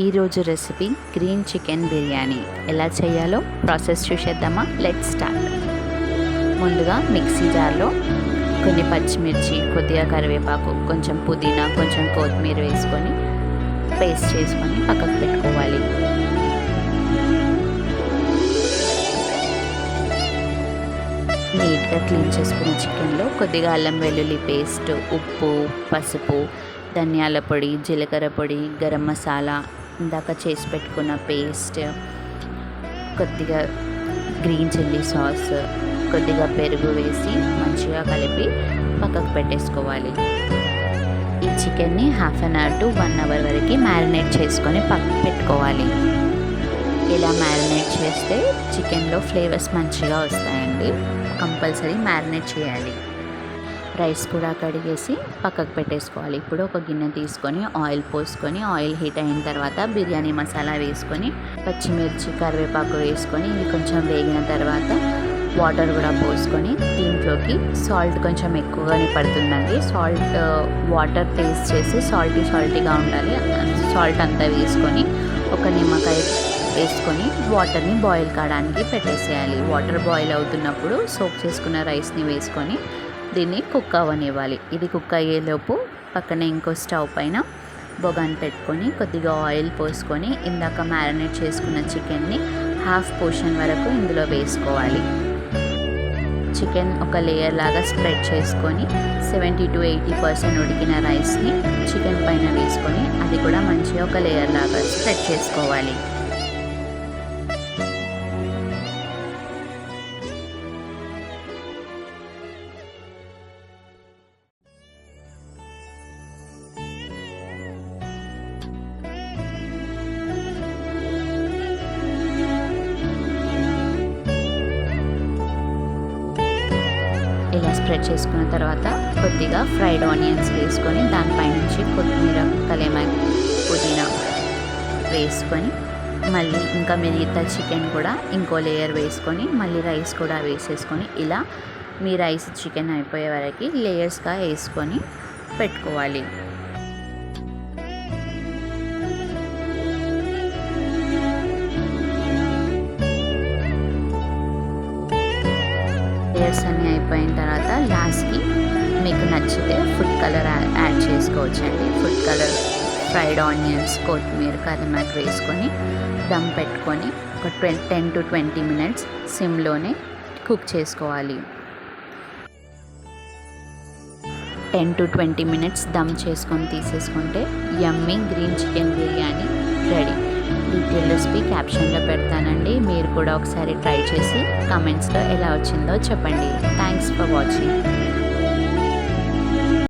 ఈరోజు recipe green chicken biryani ఎలా చేయాలో ప్రాసెస్ చూసేద్దామా. Let's start. ముందుగా మిక్సీ జార్లో కొన్ని పచ్చిమిర్చి, కొద్దిగా కరివేపాకు, కొంచెం పుదీనా, కొంచెం కొత్తిమీర వేసుకొని పేస్ట్ చేసుకొని పక్కకు పెట్టుకోవాలి. నీట్గా క్లీన్ చేసుకున్న చికెన్లో కొద్దిగా అల్లం వెల్లుల్లి పేస్ట్, ఉప్పు, పసుపు, ధనియాల పొడి, జీలకర్ర పొడి, గరం మసాలా, ఇందాక చేసి పెట్టుకున్న పేస్ట్, కొద్దిగా గ్రీన్ చిల్లీ సాస్, కొద్దిగా పెరుగు వేసి మంచిగా కలిపి పక్కకు పెట్టేసుకోవాలి. ఈ చికెన్ని 1/2 అవర్ టు 1 అవర్ వరకు మ్యారినేట్ చేసుకొని పక్కకు పెట్టుకోవాలి. ఇలా మ్యారినేట్ చేస్తే చికెన్లో ఫ్లేవర్స్ మంచిగా వస్తాయండి. కంపల్సరీ మ్యారినేట్ చేయాలి. రైస్ కూడా కడిగేసి పక్కకు పెట్టేసుకోవాలి. ఇప్పుడు ఒక గిన్నె తీసుకొని ఆయిల్ పోసుకొని, ఆయిల్ హీట్ అయిన తర్వాత బిర్యానీ మసాలా వేసుకొని, పచ్చిమిర్చి, కరివేపాకు వేసుకొని ఇవి కొంచెం వేగిన తర్వాత వాటర్ కూడా పోసుకొని దీంట్లోకి సాల్ట్ కొంచెం ఎక్కువగానే పడుతుందండి. సాల్ట్ వాటర్ టేస్ట్ చేసి సాల్టీగా ఉండాలి. సాల్ట్ అంతా వేసుకొని ఒక నిమ్మకాయ వేసుకొని వాటర్ని బాయిల్ కావడానికి పెట్టేసేయాలి. వాటర్ బాయిల్ అవుతున్నప్పుడు సోక్ చేసుకున్న రైస్ని వేసుకొని దీన్ని కుక్ అవ్వనివ్వాలి. ఇది కుక్ అయ్యేలోపు పక్కనే ఇంకో స్టవ్ పైన బొగాన్ పెట్టుకొని కొద్దిగా ఆయిల్ పోసుకొని ఇందాక మ్యారినేట్ చేసుకున్న చికెన్ని 1/2 పోర్షన్ వరకు ఇందులో వేసుకోవాలి. చికెన్ ఒక లేయర్ లాగా స్ప్రెడ్ చేసుకొని 70 to 80% ఉడికిన రైస్ని చికెన్ పైన వేసుకొని అది కూడా మంచిగా ఒక లేయర్ లాగా స్ప్రెడ్ చేసుకోవాలి. ఇలా స్ప్రెడ్ చేసుకున్న తర్వాత కొద్దిగా ఫ్రైడ్ ఆనియన్స్ వేసుకొని దానిపైనుంచి కొత్తిమీర, కలేమాకు, పుదీనా వేసుకొని మళ్ళీ ఇంకా మిగతా చికెన్ కూడా ఇంకో లేయర్ వేసుకొని మళ్ళీ రైస్ కూడా వేసేసుకొని ఇలా మీ రైస్ చికెన్ అయిపోయే వరకు లేయర్స్గా వేసుకొని పెట్టుకోవాలి. లేయర్స్ అన్నీ అయిపోయిన తర్వాత లాస్ట్కి మీకు నచ్చితే ఫుడ్ కలర్ యాడ్ చేసుకోవచ్చండి. ఫుడ్ కలర్, ఫ్రైడ్ ఆనియన్స్, కొత్తిమీర, కరివేపాకు వేసుకొని దమ్ పెట్టుకొని ఒక 10 to 20 minutes సిమ్లోనే కుక్ చేసుకోవాలి. 10 to 20 minutes దమ్ చేసుకొని తీసేసుకుంటే yummy green chicken biryani ready. Detail recipe క్యాప్షన్లో పెడతానండి. మీరు కూడా ఒకసారి ట్రై చేసి కామెంట్స్లో ఎలా వచ్చిందో చెప్పండి. Thanks for watching.